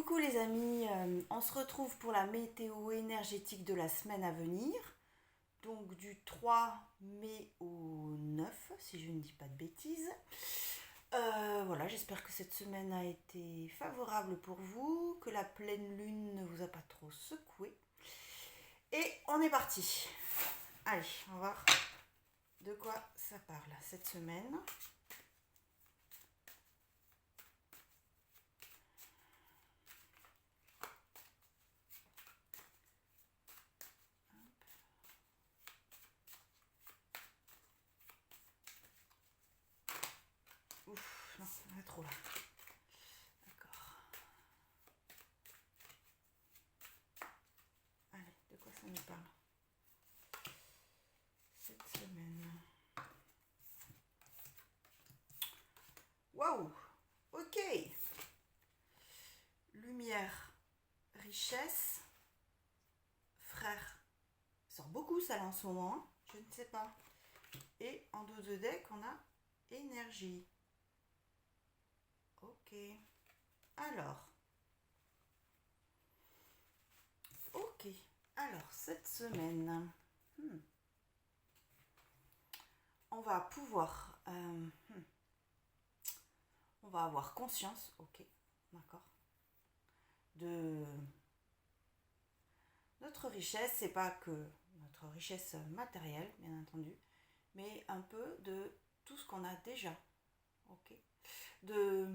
Coucou les amis, on se retrouve pour la météo énergétique de la semaine à venir, donc du 3 mai au 9 si je ne dis pas de bêtises. Voilà, j'espère que cette semaine a été favorable pour vous, que la pleine lune ne vous a pas trop secoué. Et on est parti. Allez, on va voir de quoi ça parle cette semaine. Ouf, non, on est trop là. D'accord. Allez, de quoi ça nous parle cette semaine? Waouh! Ok! Lumière, richesse, frère. Ça sort beaucoup ça là en ce moment, hein, je ne sais pas. Et en dos de deck, on a énergie. Ok. Alors. Ok. Alors, cette semaine, on va pouvoir... on va avoir conscience, ok, d'accord, de notre richesse. C'est pas que notre richesse matérielle, bien entendu, mais un peu de tout ce qu'on a déjà, ok, de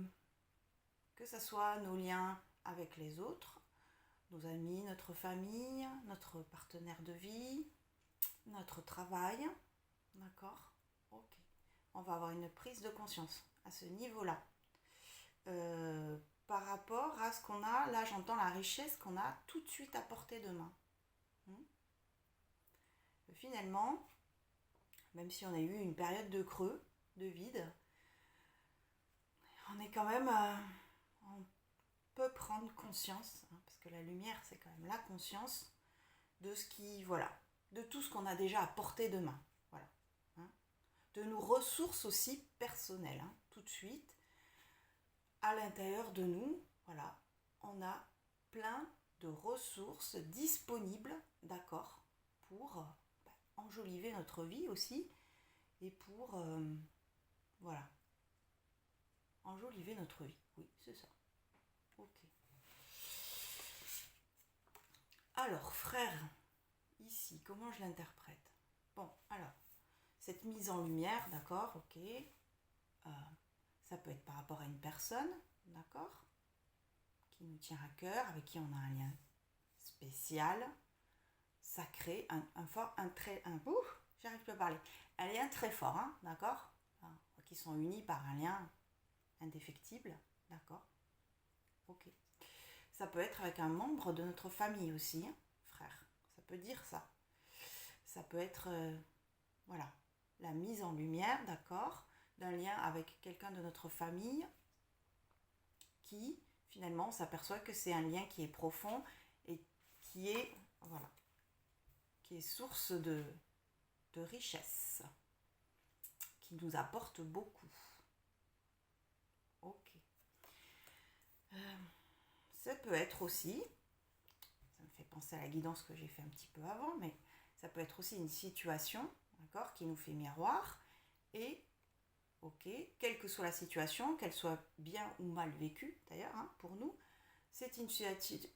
que ce soit nos liens avec les autres, nos amis, notre famille, notre partenaire de vie, notre travail, d'accord, ok. On va avoir une prise de conscience à ce niveau-là. Par rapport à ce qu'on a, là j'entends la richesse qu'on a tout de suite à portée de main. Finalement, même si on a eu une période de creux, de vide, on est quand même, on peut prendre conscience, hein, parce que la lumière c'est quand même la conscience de ce qui, voilà, de tout ce qu'on a déjà à portée de main, voilà, hein, de nos ressources aussi personnelles, hein, tout de suite, à l'intérieur de nous, voilà, on a plein de ressources disponibles, d'accord, pour enjoliver notre vie aussi, et pour, voilà, enjoliver notre vie, oui, c'est ça. Ok. Alors, frère, ici, comment je l'interprète? Bon, alors, cette mise en lumière, d'accord, ok, ça peut être par rapport à une personne, d'accord, qui nous tient à cœur, avec qui on a un lien spécial, sacré, j'arrive plus à parler, un lien très fort, hein, d'accord, enfin, qui sont unis par un lien indéfectible, d'accord, ok. Ça peut être avec un membre de notre famille aussi, hein, frère, ça peut dire ça. Ça peut être, voilà, la mise en lumière, d'accord, d'un lien avec quelqu'un de notre famille qui, finalement, on s'aperçoit que c'est un lien qui est profond et qui est, voilà, qui est source de richesse, qui nous apporte beaucoup. Ok. Ça peut être aussi, ça me fait penser à la guidance que j'ai fait un petit peu avant, mais ça peut être aussi une situation, d'accord, qui nous fait miroir. Et, ok, quelle que soit la situation, qu'elle soit bien ou mal vécue, d'ailleurs, hein, pour nous, c'est une situation,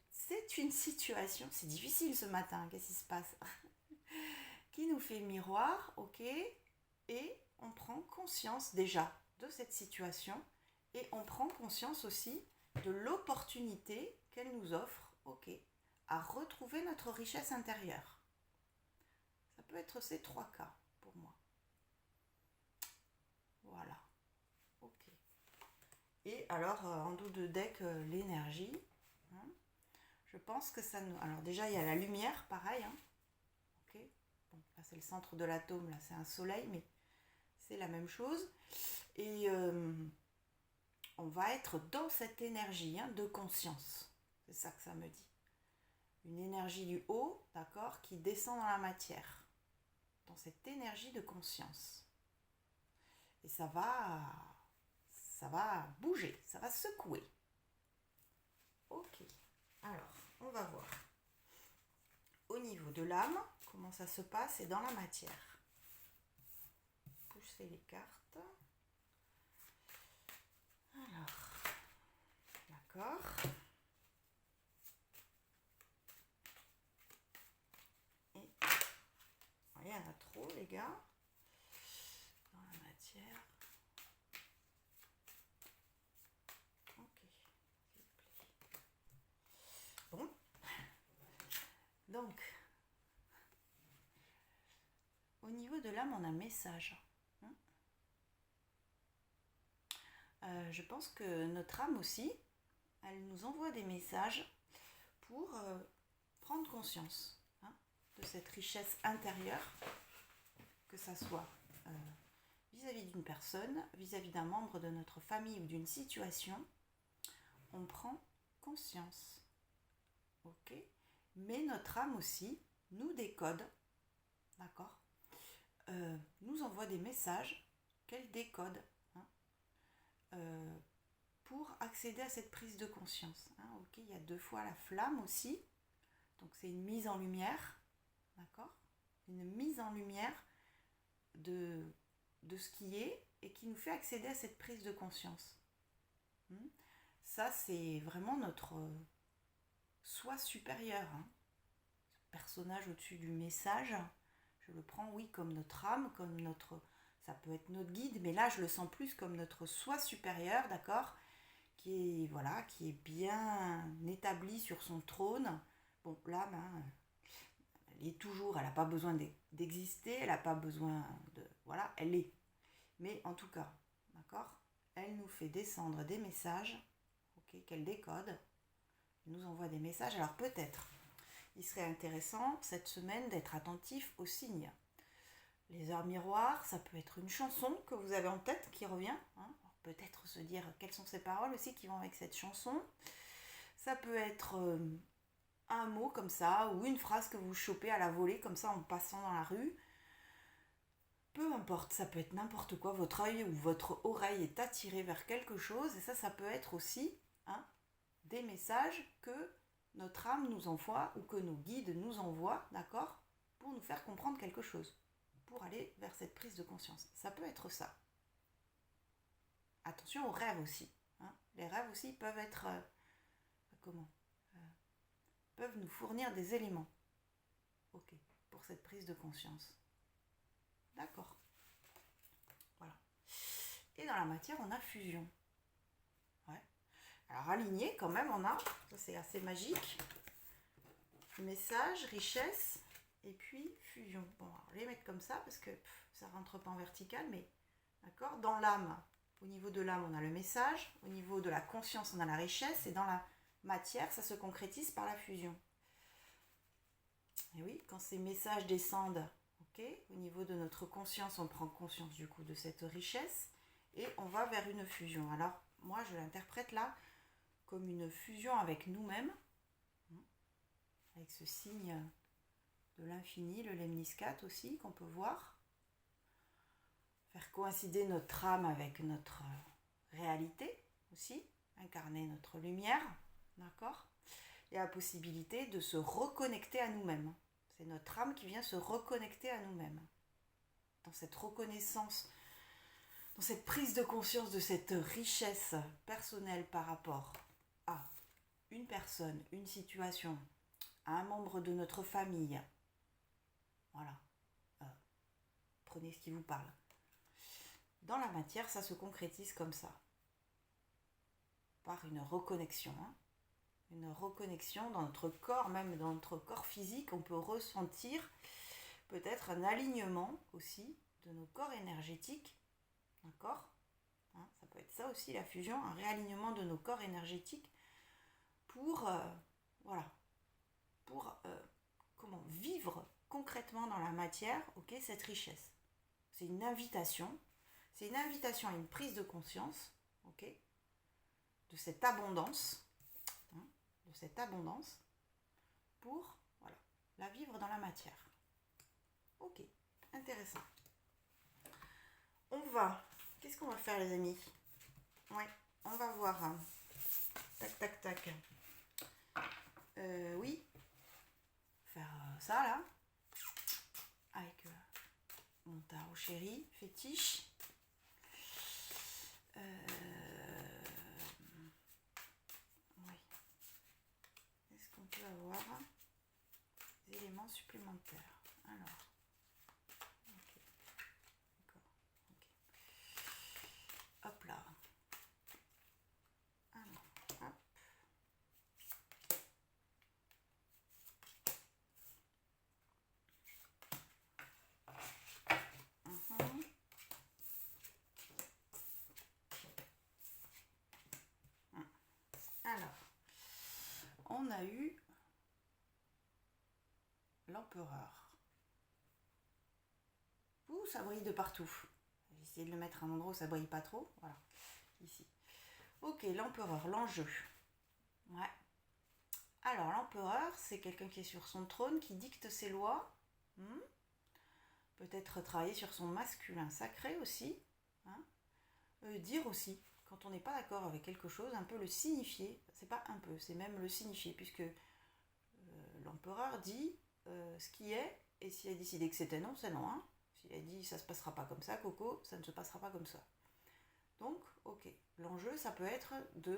c'est difficile ce matin, qu'est-ce qui se passe qui nous fait miroir, ok, et on prend conscience déjà de cette situation, et on prend conscience aussi de l'opportunité qu'elle nous offre, ok, à retrouver notre richesse intérieure. Ça peut être ces trois cas pour moi. Voilà. Ok. Et alors, en dos de deck, l'énergie. Hein, je pense que ça nous... Alors déjà, il y a la lumière, pareil. Hein, ok. Bon, là, c'est le centre de l'atome. Là, c'est un soleil, mais c'est la même chose. Et on va être dans cette énergie, hein, de conscience. C'est ça que ça me dit. Une énergie du haut, d'accord, qui descend dans la matière. Dans cette énergie de conscience. Et ça va bouger, ça va secouer. Ok. de l'âme, comment ça se passe, et dans la matière. Poussez les cartes. Alors, d'accord. Et il y en a trop, les gars. Dans la matière. Ok, s'il vous plaît. Bon. Donc, au niveau de l'âme, on a un message. Je pense que notre âme aussi, elle nous envoie des messages pour prendre conscience de cette richesse intérieure, que ça soit vis-à-vis d'une personne, vis-à-vis d'un membre de notre famille ou d'une situation. On prend conscience. Ok ? Mais notre âme aussi nous décode, d'accord ? Nous envoie des messages qu'elle décode pour accéder à cette prise de conscience. Ok, il y a 2 fois la flamme aussi, donc c'est une mise en lumière, d'accord ? Une mise en lumière de ce qui est et qui nous fait accéder à cette prise de conscience. Ça, c'est vraiment notre soi supérieur. Ce personnage au-dessus du message, je le prends, oui, comme notre âme, comme notre... Ça peut être notre guide, mais là, je le sens plus comme notre soi supérieur, d'accord ? Qui est bien établi sur son trône. Bon, l'âme, elle est toujours, elle n'a pas besoin d'exister, elle n'a pas besoin de... Voilà, elle est. Mais en tout cas, d'accord ? Elle nous fait descendre des messages, ok, qu'elle décode, elle nous envoie des messages. Alors peut-être, il serait intéressant cette semaine d'être attentif aux signes. Les heures miroirs, ça peut être une chanson que vous avez en tête qui revient. Peut-être se dire quelles sont ces paroles aussi qui vont avec cette chanson. Ça peut être un mot comme ça ou une phrase que vous chopez à la volée comme ça en passant dans la rue. Peu importe, ça peut être n'importe quoi. Votre œil ou votre oreille est attiré vers quelque chose et ça peut être aussi des messages que notre âme nous envoie ou que nos guides nous envoient, d'accord, pour nous faire comprendre quelque chose, pour aller vers cette prise de conscience. Ça peut être ça. Attention aux rêves aussi. Les rêves aussi peuvent être... peuvent nous fournir des éléments. Ok, pour cette prise de conscience. D'accord. Voilà. Et dans la matière, on a fusion. Ouais. Alors aligné, quand même, on a... Ça, c'est assez magique. Message, richesse, et puis fusion. Bon, alors, les mettre comme ça, parce que ça rentre pas en vertical, mais... D'accord. Dans l'âme... Au niveau de l'âme, on a le message. Au niveau de la conscience, on a la richesse. Et dans la matière, ça se concrétise par la fusion. Et oui, quand ces messages descendent, au niveau de notre conscience, on prend conscience du coup de cette richesse. Et on va vers une fusion. Alors, moi, je l'interprète là comme une fusion avec nous-mêmes. Avec ce signe de l'infini, le lemniscate aussi, qu'on peut voir. Faire coïncider notre âme avec notre réalité aussi, incarner notre lumière, d'accord ? Il y a la possibilité de se reconnecter à nous-mêmes. C'est notre âme qui vient se reconnecter à nous-mêmes. Dans cette reconnaissance, dans cette prise de conscience de cette richesse personnelle par rapport à une personne, une situation, à un membre de notre famille. Voilà. Prenez ce qui vous parle. Dans la matière, ça se concrétise comme ça. Par une reconnexion. Une reconnexion dans notre corps, même dans notre corps physique. On peut ressentir peut-être un alignement aussi de nos corps énergétiques. D'accord ? Ça peut être ça aussi, la fusion, un réalignement de nos corps énergétiques pour, vivre concrètement dans la matière, cette richesse. C'est une invitation. C'est une invitation à une prise de conscience, de cette abondance, pour la vivre dans la matière. Ok, intéressant. Qu'est-ce qu'on va faire les amis ? Ouais, on va voir. Tac, tac, tac. Oui, faire ça, là. Avec mon tarot chéri, fétiche. Oui. Est-ce qu'on peut avoir des éléments supplémentaires? Alors. Ok. D'accord. Ok. Hop là. Alors, hop. Alors, on a eu l'empereur. Ouh, ça brille de partout. J'ai essayé de le mettre à un endroit où ça brille pas trop. Voilà, ici. Ok, l'empereur, l'enjeu. Ouais. Alors, l'empereur, c'est quelqu'un qui est sur son trône, qui dicte ses lois. Peut-être travailler sur son masculin sacré aussi. Hein. Dire aussi, quand on n'est pas d'accord avec quelque chose, un peu le signifier. C'est pas un peu, c'est même le signifier, puisque l'empereur dit ce qui est, et s'il a décidé que c'était non, c'est non. Hein. S'il a dit ça se passera pas comme ça, Coco, ça ne se passera pas comme ça. Donc, ok. L'enjeu, ça peut être de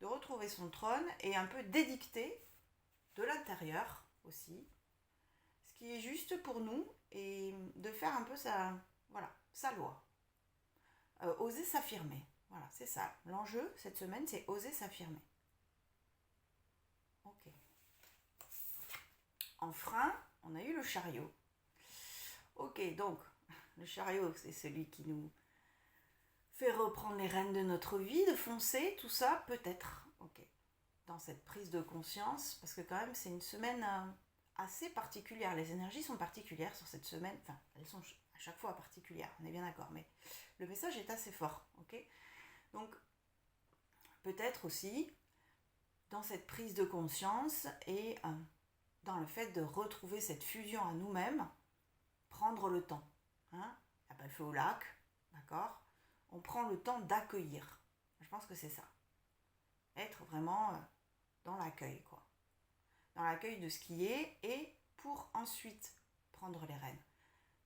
retrouver son trône et un peu d'édicter de l'intérieur aussi ce qui est juste pour nous et de faire un peu sa loi. Oser s'affirmer. Voilà, c'est ça. L'enjeu cette semaine, c'est oser s'affirmer. Ok. En frein, on a eu le chariot. Ok, donc, le chariot, c'est celui qui nous fait reprendre les rênes de notre vie, de foncer, tout ça, peut-être. Ok. Dans cette prise de conscience, parce que quand même, c'est une semaine assez particulière. Les énergies sont particulières sur cette semaine. Enfin, elles sont à chaque fois particulières, on est bien d'accord, mais le message est assez fort, ok. Donc, peut-être aussi, dans cette prise de conscience et dans le fait de retrouver cette fusion à nous-mêmes, prendre le temps. Hein, il n'y a pas le feu au lac, d'accord. On prend le temps d'accueillir. Je pense que c'est ça. Être vraiment dans l'accueil, quoi. Dans l'accueil de ce qui est et pour ensuite prendre les rênes.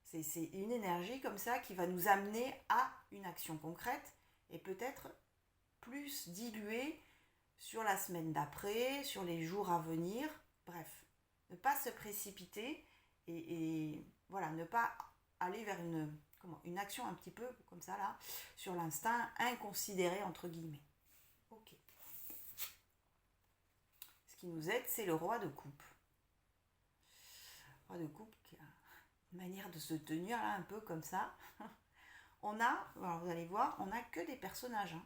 C'est une énergie comme ça qui va nous amener à une action concrète et peut-être plus diluée sur la semaine d'après, sur les jours à venir. Bref, ne pas se précipiter et voilà, ne pas aller vers une action un petit peu comme ça là, sur l'instinct inconsidéré entre guillemets. Ok. Ce qui nous aide, c'est le roi de coupe. Roi de coupe qui a une manière de se tenir là un peu comme ça. On a, alors vous allez voir, on n'a que des personnages hein,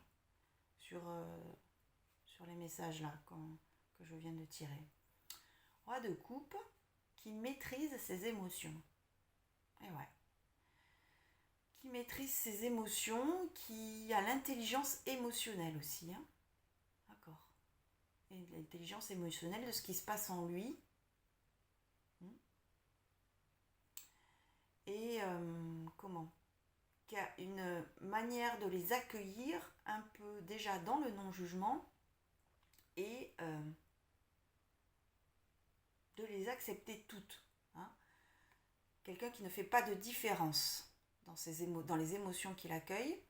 sur les messages là que je viens de tirer. Roi de coupe qui maîtrise ses émotions. Et ouais. Qui maîtrise ses émotions, qui a l'intelligence émotionnelle aussi. Hein. D'accord. Et l'intelligence émotionnelle de ce qui se passe en lui. Et qui a une manière de les accueillir un peu déjà dans le non-jugement et de les accepter toutes. Hein. Quelqu'un qui ne fait pas de différence dans les émotions qu'il accueille,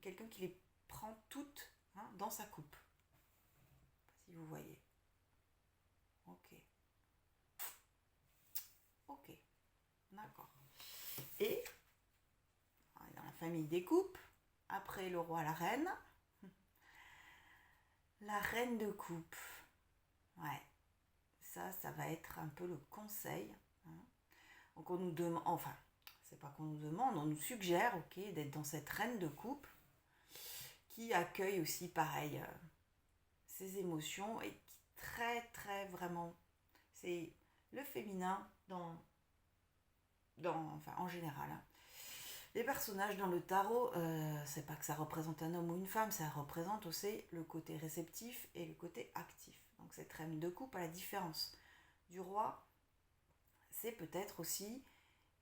quelqu'un qui les prend toutes hein, dans sa coupe. Si vous voyez. Ok. D'accord. Et dans la famille des coupes, après le roi, la reine. La reine de coupe. Ouais. Ça va être un peu le conseil. Hein. Donc on nous demande, enfin, c'est pas qu'on nous demande, on nous suggère, ok, d'être dans cette reine de coupe qui accueille aussi, pareil, ses émotions et qui très, très vraiment, c'est le féminin en général. Hein. Les personnages dans le tarot, c'est pas que ça représente un homme ou une femme, ça représente aussi le côté réceptif et le côté actif. Donc cette reine de coupe, à la différence du roi, c'est peut-être aussi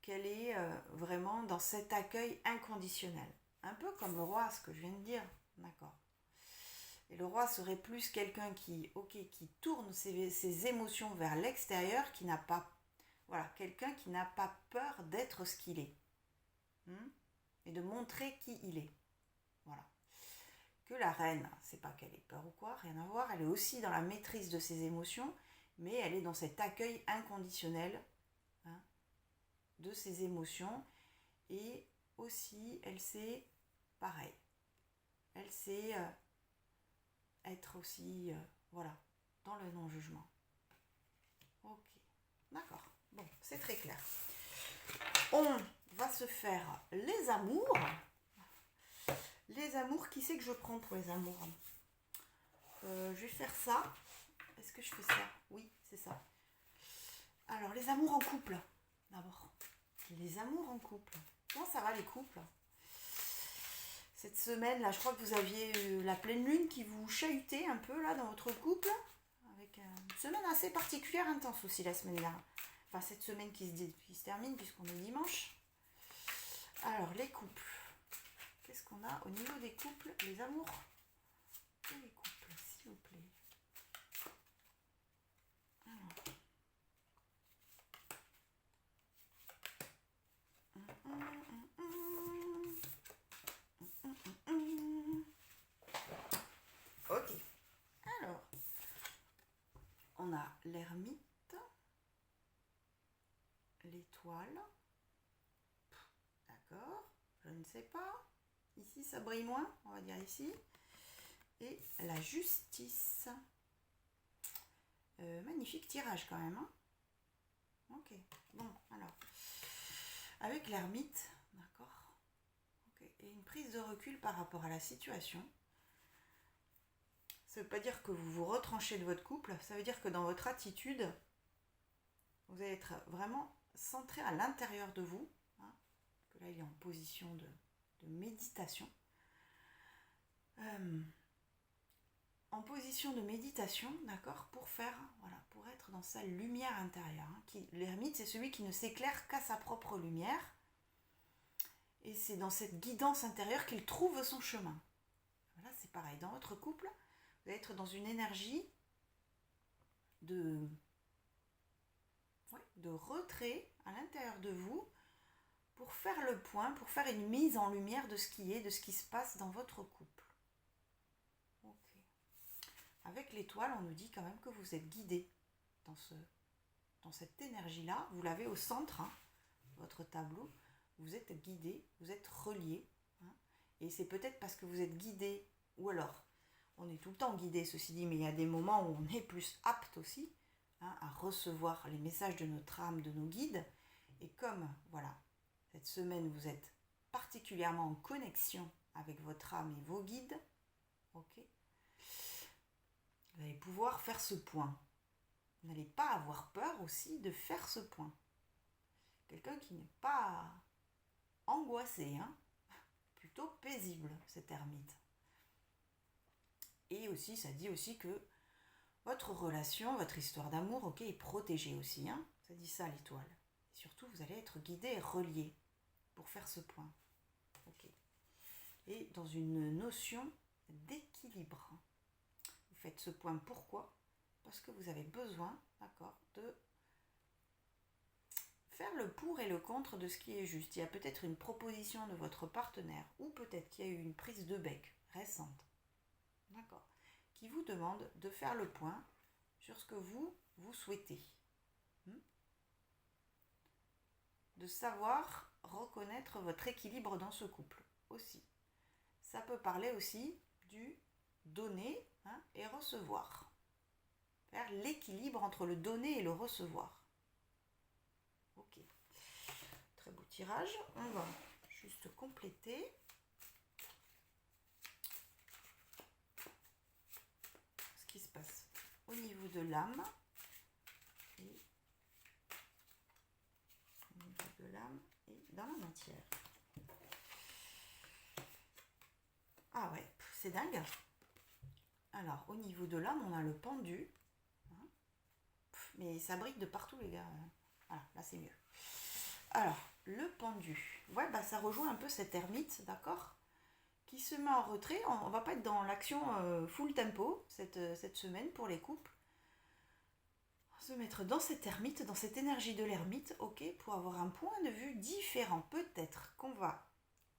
qu'elle est vraiment dans cet accueil inconditionnel. Un peu comme le roi, ce que je viens de dire. D'accord. Et Et le roi serait plus quelqu'un qui, qui tourne ses émotions vers l'extérieur, qui n'a pas, voilà, quelqu'un qui n'a pas peur d'être ce qu'il est. Et de montrer qui il est. Voilà. Que la reine, c'est pas qu'elle ait peur ou quoi, rien à voir, elle est aussi dans la maîtrise de ses émotions, mais elle est dans cet accueil inconditionnel de ses émotions, et aussi elle sait, pareil, elle sait être aussi, voilà, dans le non-jugement. Ok, d'accord, bon, c'est très clair. On va se faire les amours. Les amours, qui c'est que je prends pour les amours? Je vais faire ça. Est-ce que je fais ça? Oui, c'est ça. Alors, les amours en couple, d'abord. Les amours en couple. Comment ça va les couples? Cette semaine, là, je crois que vous aviez la pleine lune qui vous chahutait un peu, là, dans votre couple. Avec une semaine assez particulière, intense aussi, la semaine là. Enfin, cette semaine qui se termine, puisqu'on est dimanche. Alors, les couples. Qu'est-ce qu'on a au niveau des couples? Les amours et les couples, s'il vous plaît. Ok. Alors, on a l'ermite, l'étoile. D'accord. Je ne sais pas. Ici, ça brille moins, on va dire ici. Et la justice. Magnifique tirage quand même. Hein. Ok. Bon, alors. Avec l'ermite, d'accord. Okay. Et une prise de recul par rapport à la situation. Ça ne veut pas dire que vous vous retranchez de votre couple. Ça veut dire que dans votre attitude, vous allez être vraiment centré à l'intérieur de vous. Hein, que là, il est en position de méditation. En position de méditation, d'accord, pour faire, voilà, pour être dans sa lumière intérieure. Hein, l'ermite, c'est celui qui ne s'éclaire qu'à sa propre lumière. Et c'est dans cette guidance intérieure qu'il trouve son chemin. Voilà, c'est pareil. Dans votre couple, vous allez être dans une énergie de retrait à l'intérieur de vous pour faire le point, pour faire une mise en lumière de ce qui est, de ce qui se passe dans votre couple. Ok. Avec l'étoile, on nous dit quand même que vous êtes guidé dans cette énergie-là. Vous l'avez au centre, hein, votre tableau. Vous êtes guidé, vous êtes relié. Hein, et c'est peut-être parce que vous êtes guidé, ou alors, on est tout le temps guidé, ceci dit, mais il y a des moments où on est plus apte aussi, hein, à recevoir les messages de notre âme, de nos guides. Et comme, voilà, cette semaine, vous êtes particulièrement en connexion avec votre âme et vos guides, ok, vous allez pouvoir faire ce point. Vous n'allez pas avoir peur aussi de faire ce point. Quelqu'un qui n'est pas angoissé, hein, plutôt paisible, cet ermite. Et aussi, ça dit aussi que votre relation, votre histoire d'amour, ok, est protégée aussi. Hein, ça dit ça, l'étoile. Et surtout, vous allez être guidé et relié pour faire ce point. Ok. Et dans une notion d'équilibre. Vous faites ce point, pourquoi? Parce que vous avez besoin, d'accord, de faire le pour et le contre de ce qui est juste. Il y a peut-être une proposition de votre partenaire, ou peut-être qu'il y a eu une prise de bec récente, d'accord, qui vous demande de faire le point sur ce que vous souhaitez. De savoir reconnaître votre équilibre dans ce couple aussi. Ça peut parler aussi du donner, hein, et recevoir. Faire l'équilibre entre le donner et le recevoir. Ok. Très beau tirage. On va juste compléter. Ce qui se passe au niveau de l'âme. Et au niveau de l'âme et dans la matière. Ah ouais, c'est dingue. Alors, au niveau de l'âme, on a le pendu. Hein, mais ça brille de partout, les gars. Voilà, là, c'est mieux. Alors, le pendu. Ouais, bah ça rejoint un peu cet ermite, d'accord, qui se met en retrait. On va pas être dans l'action full tempo cette semaine pour les couples. On va se mettre dans cette ermite, dans cette énergie de l'ermite, ok, pour avoir un point de vue différent. Peut-être qu'on va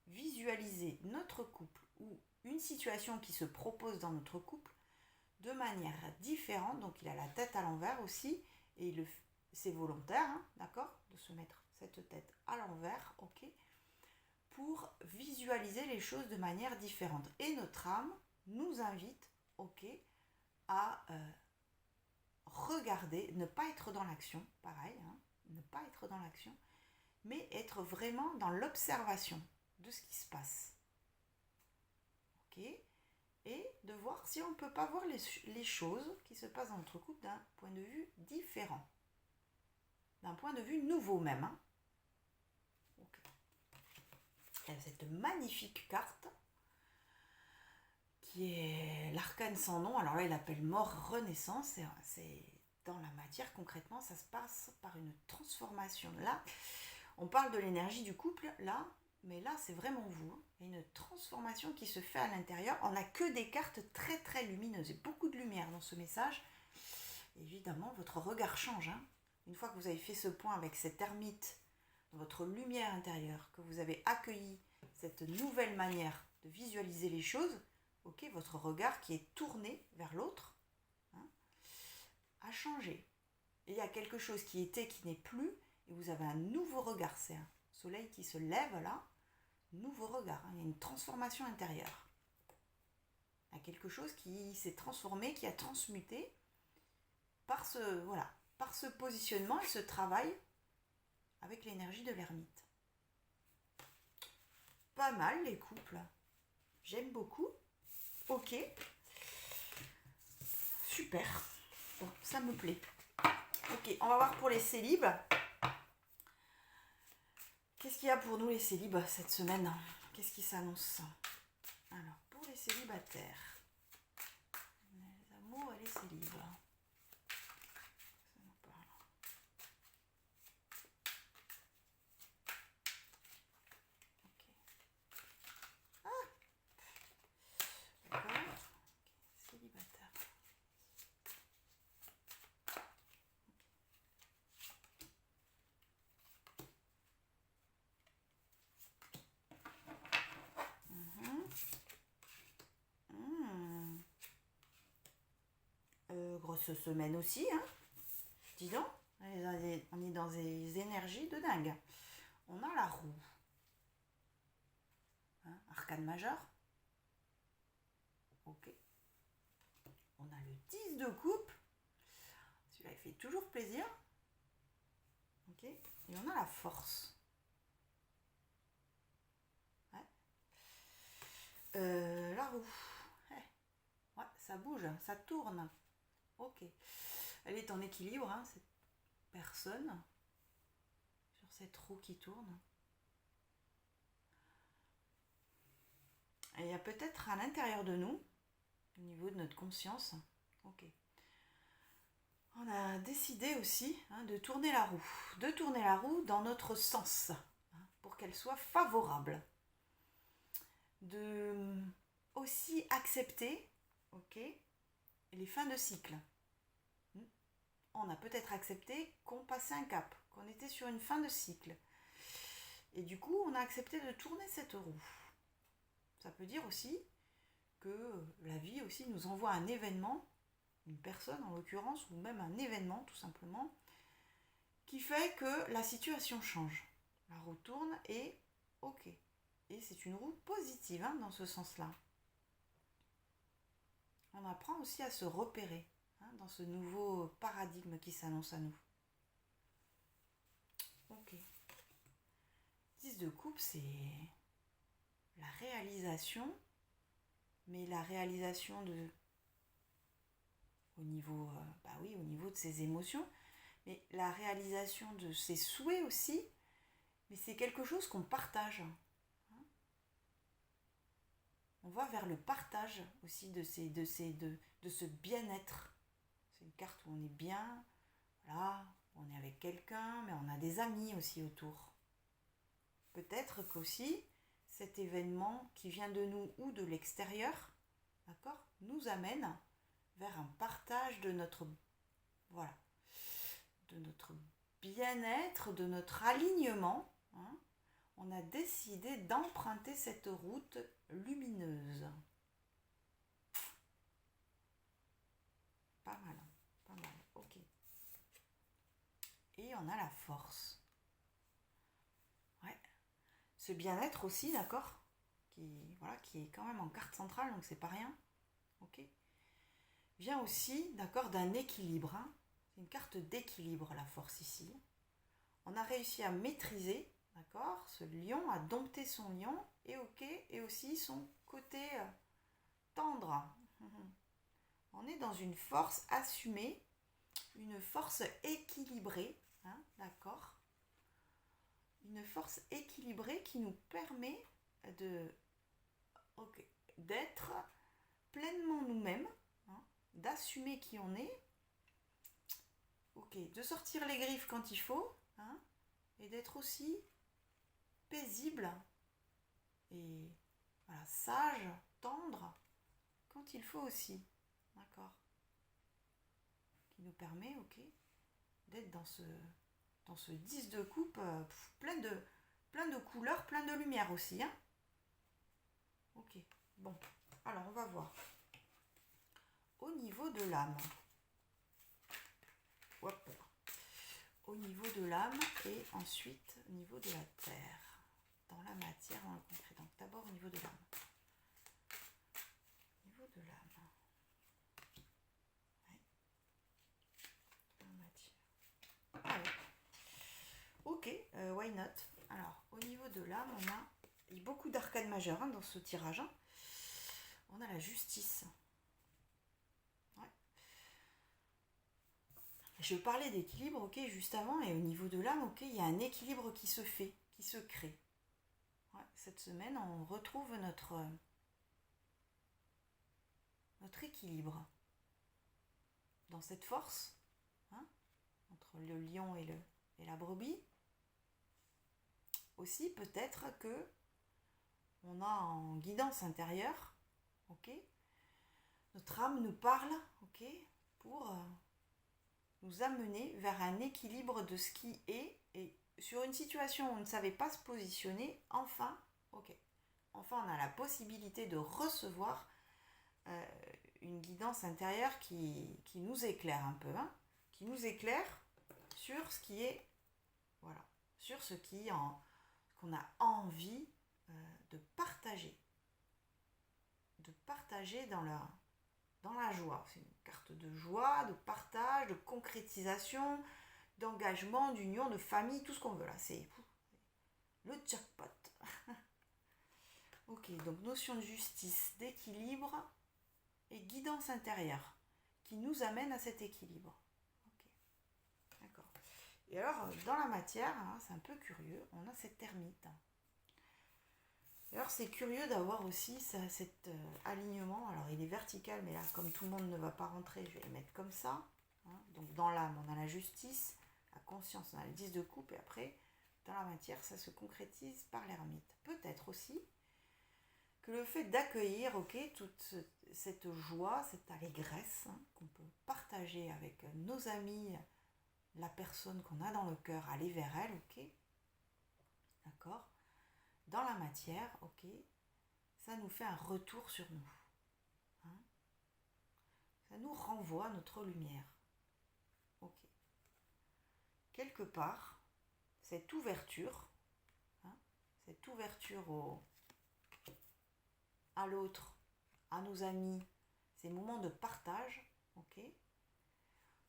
visualiser notre couple ou une situation qui se propose dans notre couple de manière différente. Donc il a la tête à l'envers aussi, et c'est volontaire, hein, d'accord, de se mettre cette tête à l'envers, ok, pour visualiser les choses de manière différente. Et notre âme nous invite, ok, à regarder, ne pas être dans l'action, pareil, hein, ne pas être dans l'action, mais être vraiment dans l'observation de ce qui se passe. Ok, et de voir si on ne peut pas voir les choses qui se passent dans notre couple d'un point de vue différent. D'un point de vue nouveau même. Hein. Okay. Il y a cette magnifique carte qui est l'arcane sans nom. Alors là, il appelle mort renaissance. C'est dans la matière, concrètement, ça se passe par une transformation. Là, on parle de l'énergie du couple, là, mais là, c'est vraiment vous. Hein. Il y a une transformation qui se fait à l'intérieur. On n'a que des cartes très, très lumineuses. Il y a beaucoup de lumière dans ce message. Évidemment, votre regard change. Hein. Une fois que vous avez fait ce point avec cette ermite, dans votre lumière intérieure, que vous avez accueilli cette nouvelle manière de visualiser les choses, ok, votre regard qui est tourné vers l'autre, hein, a changé. Et il y a quelque chose qui était, qui n'est plus, et vous avez un nouveau regard. C'est un soleil qui se lève là, nouveau regard. Hein, il y a une transformation intérieure. Il y a quelque chose qui s'est transformé, qui a transmuté par ce positionnement et ce travail avec l'énergie de l'ermite. Pas mal les couples. J'aime beaucoup. Ok. Super. Bon, ça me plaît. Ok, on va voir pour les célibes. Qu'est-ce qu'il y a pour nous les célibes cette semaine? Qu'est-ce qui s'annonce? Alors, pour les célibataires. Les amours et les célibes. Grosse semaine aussi, hein. Dis donc, on est dans des énergies de dingue. On a la roue. Hein, arcane majeur. Ok. On a le 10 de coupe. Celui-là, il fait toujours plaisir. Ok. Et on a la force. Ouais. La roue. Ouais, ça bouge, ça tourne. Ok. Elle est en équilibre, hein, cette personne, sur cette roue qui tourne. Et il y a peut-être à l'intérieur de nous, au niveau de notre conscience, ok, on a décidé aussi, hein, de tourner la roue dans notre sens, hein, pour qu'elle soit favorable. De aussi accepter, ok, les fins de cycle. On a peut-être accepté qu'on passait un cap, qu'on était sur une fin de cycle. Et du coup, on a accepté de tourner cette roue. Ça peut dire aussi que la vie aussi nous envoie un événement, une personne en l'occurrence, ou même un événement tout simplement, qui fait que la situation change. La roue tourne et ok. Et c'est une roue positive, hein, dans ce sens-là. On apprend aussi à se repérer, hein, dans ce nouveau paradigme qui s'annonce à nous. Ok. 10 de coupe, c'est la réalisation, mais la réalisation au niveau de ses émotions, mais la réalisation de ses souhaits aussi, mais c'est quelque chose qu'on partage. On va vers le partage aussi de ce bien-être. C'est une carte où on est bien, voilà, on est avec quelqu'un, mais on a des amis aussi autour. Peut-être qu'aussi, cet événement qui vient de nous ou de l'extérieur, d'accord, nous amène vers un partage de notre, voilà, de notre bien-être, de notre alignement, hein. On a décidé d'emprunter cette route lumineuse. Pas mal, hein, pas mal, ok. Et on a la force. Ouais. Ce bien-être aussi, d'accord, qui est quand même en carte centrale, donc c'est pas rien, ok, vient aussi, d'accord, d'un équilibre, hein. C'est une carte d'équilibre, la force ici. On a réussi à maîtriser, d'accord, ce lion, à dompter son lion, et ok, et aussi son côté tendre. On est dans une force assumée, une force équilibrée, hein, d'accord, une force équilibrée qui nous permet de, ok, d'être pleinement nous-mêmes, hein, d'assumer qui on est, ok, de sortir les griffes quand il faut, hein, et d'être aussi paisible et voilà, sage, tendre quand il faut aussi, d'accord, qui nous permet, ok, d'être dans ce 10 de coupe plein de couleurs, plein de lumière aussi, hein. Ok, bon, alors on va voir au niveau de l'âme. Hop. Au niveau de l'âme et ensuite au niveau de la terre, dans la matière, dans le concret. Donc d'abord au niveau de l'âme. Au niveau de l'âme. Ouais. La matière. Ah ouais. Ok, why not. Alors au niveau de l'âme, on a beaucoup d'arcanes majeures, hein, dans ce tirage, hein. On a la justice. Ouais. Je parlais d'équilibre, ok, juste avant, et au niveau de l'âme, ok, il y a un équilibre qui se fait, qui se crée. Ouais, cette semaine, on retrouve notre équilibre dans cette force, hein, entre le lion et la brebis. Aussi, peut-être que on a en guidance intérieure, ok, notre âme nous parle, ok, pour nous amener vers un équilibre de ce qui est, et sur une situation où on ne savait pas se positionner, enfin, ok, enfin on a la possibilité de recevoir une guidance intérieure qui nous éclaire un peu, hein, qui nous éclaire sur ce qui est, voilà, sur ce qu'on a envie de partager dans la joie. C'est une carte de joie, de partage, de concrétisation, d'engagement, d'union, de famille, tout ce qu'on veut là. C'est le jackpot. Ok, donc notion de justice, d'équilibre et guidance intérieure qui nous amène à cet équilibre. Ok, d'accord. Et alors, dans la matière, hein, c'est un peu curieux, on a cette termite. Et alors, c'est curieux d'avoir aussi cet alignement. Alors, il est vertical, mais là, comme tout le monde ne va pas rentrer, je vais le mettre comme ça. Hein. Donc, dans l'âme, on a la justice, la conscience, on a le 10 de coupe, et après, dans la matière, ça se concrétise par l'ermite. Peut-être aussi que le fait d'accueillir, ok, toute cette joie, cette allégresse, hein, qu'on peut partager avec nos amis, la personne qu'on a dans le cœur, aller vers elle, ok, d'accord, dans la matière, ok, ça nous fait un retour sur nous, hein, ça nous renvoie à notre lumière, ok, quelque part, cette ouverture, hein, cette ouverture à l'autre, à nos amis, ces moments de partage, ok,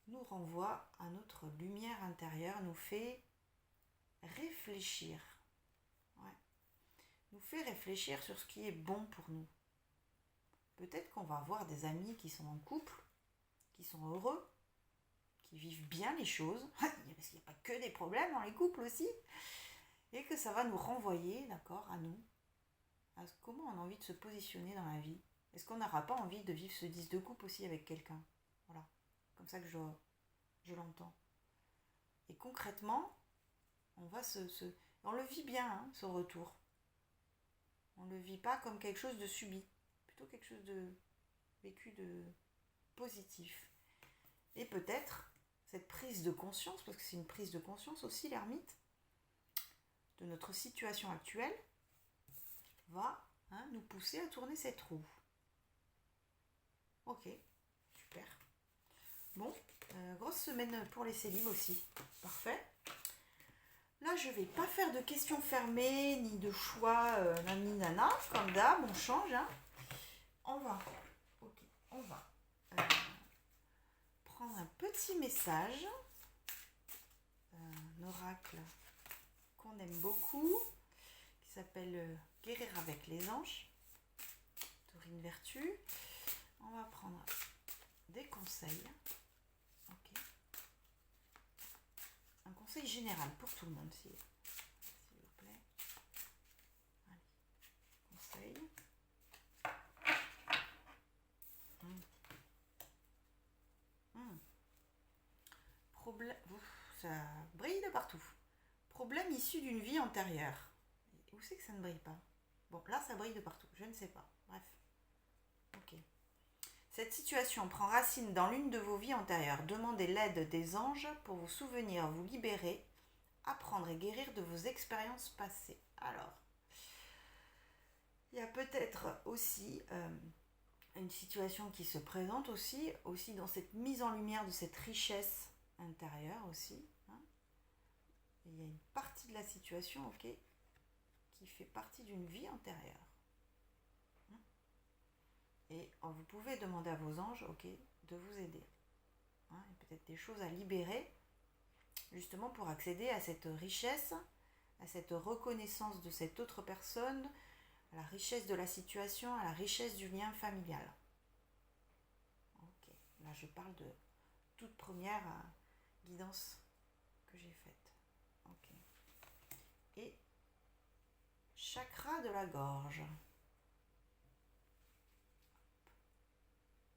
nous renvoie à notre lumière intérieure, nous fait réfléchir, ouais, nous fait réfléchir sur ce qui est bon pour nous. Peut-être qu'on va avoir des amis qui sont en couple, qui sont heureux, qui vivent bien les choses, parce qu'il n'y a pas que des problèmes dans les couples aussi, et que ça va nous renvoyer, d'accord, à nous, à comment on a envie de se positionner dans la vie. Est-ce qu'on n'aura pas envie de vivre ce 10 de coupe aussi avec quelqu'un? Voilà, comme ça que je l'entends. Et concrètement, on le vit bien, hein, ce retour. On ne le vit pas comme quelque chose de subi, plutôt quelque chose de vécu de positif. Et peut-être cette prise de conscience, parce que c'est une prise de conscience aussi, l'ermite, de notre situation actuelle, va nous pousser à tourner cette roue. Ok, super. Bon, grosse semaine pour les célibes aussi. Parfait. Là, je vais pas faire de questions fermées, ni de choix nani nana, comme d'hab, on change. On va prendre un petit message, un oracle qu'on aime beaucoup, qui s'appelle Guérir avec les anges, Taurine Vertu. On va prendre des conseils. Ok. Un conseil général pour tout le monde, s'il vous plaît. Allez, conseil. Problème. Ça brille de partout. Problème issu d'une vie antérieure. Où c'est que ça ne brille pas? Bon, là, ça brille de partout. Je ne sais pas. Bref. Ok. Cette situation prend racine dans l'une de vos vies antérieures. Demandez l'aide des anges pour vous souvenir, vous libérer, apprendre et guérir de vos expériences passées. Alors, il y a peut-être aussi une situation qui se présente aussi dans cette mise en lumière de cette richesse intérieure aussi. Il y a une partie de la situation, ok, qui fait partie d'une vie antérieure. Et vous pouvez demander à vos anges, ok, de vous aider. Il y a peut-être des choses à libérer, justement pour accéder à cette richesse, à cette reconnaissance de cette autre personne, à la richesse de la situation, à la richesse du lien familial. Ok, là je parle de toute première guidance que j'ai faite. Ok. Et chakra de la gorge.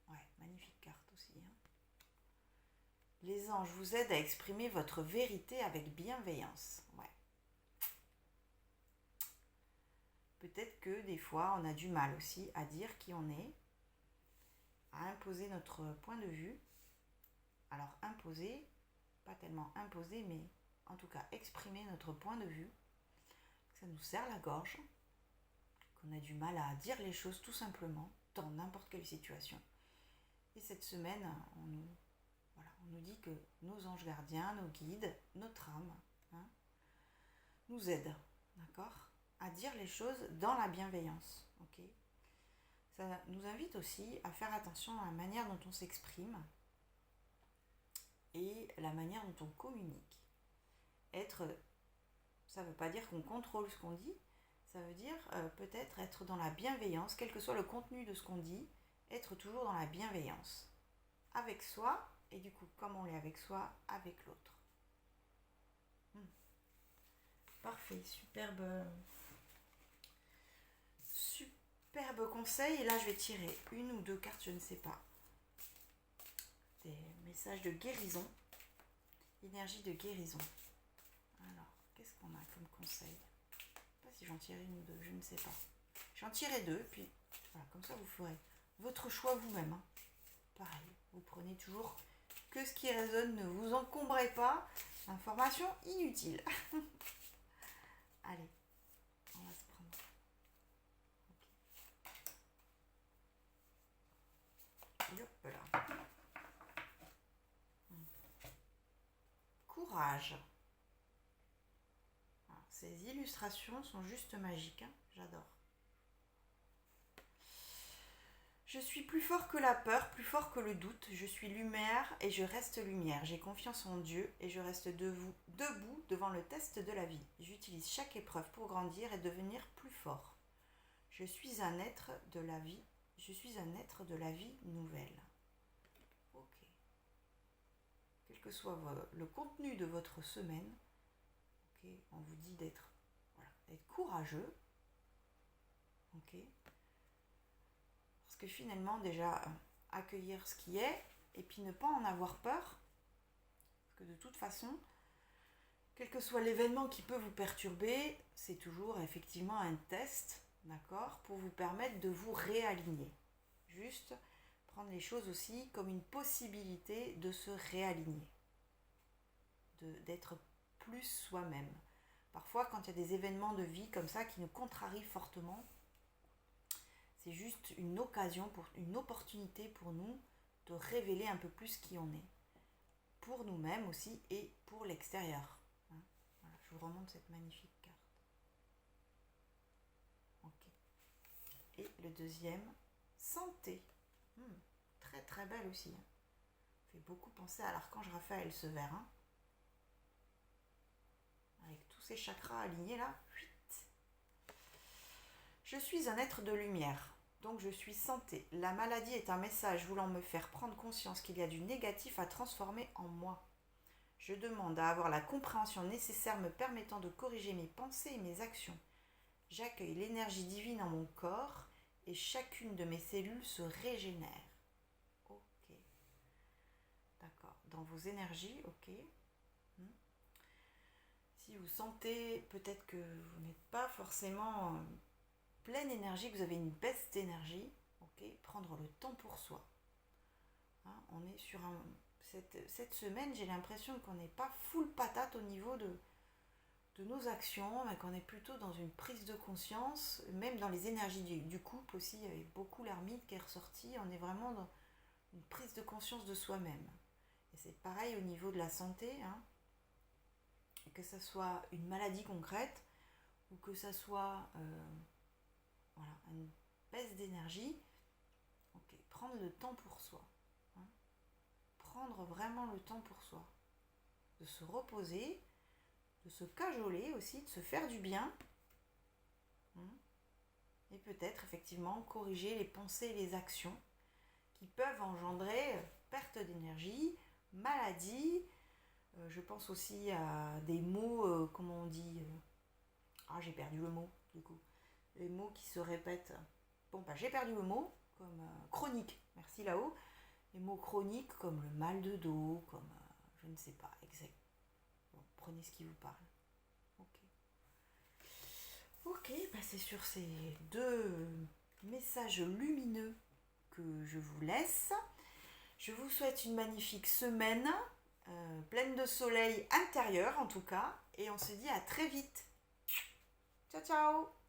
Ouais, magnifique carte aussi. Les anges vous aident à exprimer votre vérité avec bienveillance. Ouais. Peut-être que des fois, on a du mal aussi à dire qui on est, à imposer notre point de vue. Alors imposer, pas tellement imposer, mais en tout cas exprimer notre point de vue. Ça nous serre la gorge, qu'on a du mal à dire les choses tout simplement, dans n'importe quelle situation. Et cette semaine, on nous dit que nos anges gardiens, nos guides, notre âme, nous aident, d'accord, à dire les choses dans la bienveillance. Ok. Ça nous invite aussi à faire attention à la manière dont on s'exprime et la manière dont on communique. Ça ne veut pas dire qu'on contrôle ce qu'on dit, ça veut dire peut-être être dans la bienveillance, quel que soit le contenu de ce qu'on dit, être toujours dans la bienveillance. Avec soi, et du coup, comme on l'est avec soi, avec l'autre. Parfait, superbe conseil. Et là, je vais tirer une ou deux cartes, je ne sais pas. Des messages de guérison. Énergie de guérison. Alors, qu'est-ce qu'on a comme conseil? Je ne sais pas si j'en tire une ou deux, je ne sais pas. J'en tirerai deux, puis voilà, comme ça vous ferez votre choix vous-même. Pareil, vous prenez toujours que ce qui résonne, ne vous encombrez pas. Information inutile. Allez, on va se prendre. Okay. Et hop là. Courage. Alors, ces illustrations sont juste magiques, j'adore. Je suis plus fort que la peur, plus fort que le doute. Je suis lumière et je reste lumière. J'ai confiance en Dieu et je reste debout devant le test de la vie. J'utilise chaque épreuve pour grandir et devenir plus fort. Je suis un être de la vie. Je suis un être de la vie nouvelle. Ok. Quel que soit le contenu de votre semaine, ok, on vous dit d'être courageux. Ok. Parce que finalement, déjà, accueillir ce qui est, et puis ne pas en avoir peur. Parce que de toute façon, quel que soit l'événement qui peut vous perturber, c'est toujours effectivement un test d'accord, pour vous permettre de vous réaligner. Juste prendre les choses aussi comme une possibilité de se réaligner, d'être plus soi-même. Parfois, quand il y a des événements de vie comme ça qui nous contrarient fortement, c'est juste une occasion, une opportunité pour nous de révéler un peu plus qui on est. Pour nous-mêmes aussi et pour l'extérieur. Hein, voilà, je vous remonte cette magnifique carte. Ok. Et le deuxième, santé. Très très belle aussi. Hein. Fait beaucoup penser à l'archange Raphaël, ce verre. Hein. Avec tous ces chakras alignés là. Je suis un être de lumière, donc je suis santé. La maladie est un message voulant me faire prendre conscience qu'il y a du négatif à transformer en moi. Je demande à avoir la compréhension nécessaire me permettant de corriger mes pensées et mes actions. J'accueille l'énergie divine en mon corps et chacune de mes cellules se régénère. Ok. D'accord. Dans vos énergies, ok. Si vous sentez peut-être que vous n'êtes pas forcément pleine énergie, que vous avez une baisse d'énergie, ok, prendre le temps pour soi. Hein, on est sur cette semaine, j'ai l'impression qu'on n'est pas full patate au niveau de nos actions, mais qu'on est plutôt dans une prise de conscience, même dans les énergies du couple aussi, il y avait beaucoup l'ermite qui est ressorti, on est vraiment dans une prise de conscience de soi-même. Et c'est pareil au niveau de la santé, hein, que ce soit une maladie concrète, ou que ce soit voilà, une baisse d'énergie, ok, prendre le temps pour soi. Hein, prendre vraiment le temps pour soi. De se reposer, de se cajoler aussi, de se faire du bien. Et peut-être effectivement corriger les pensées et les actions qui peuvent engendrer perte d'énergie, maladie. Je pense aussi à des mots, comment on dit j'ai perdu le mot du coup. Les mots qui se répètent. Bon, bah j'ai perdu le mot, comme chronique. Merci là-haut. Les mots chroniques comme le mal de dos, comme je ne sais pas, exact. Bon, prenez ce qui vous parle. Ok, bah c'est sur ces deux messages lumineux que je vous laisse. Je vous souhaite une magnifique semaine, pleine de soleil intérieur en tout cas, et on se dit à très vite. Ciao ciao.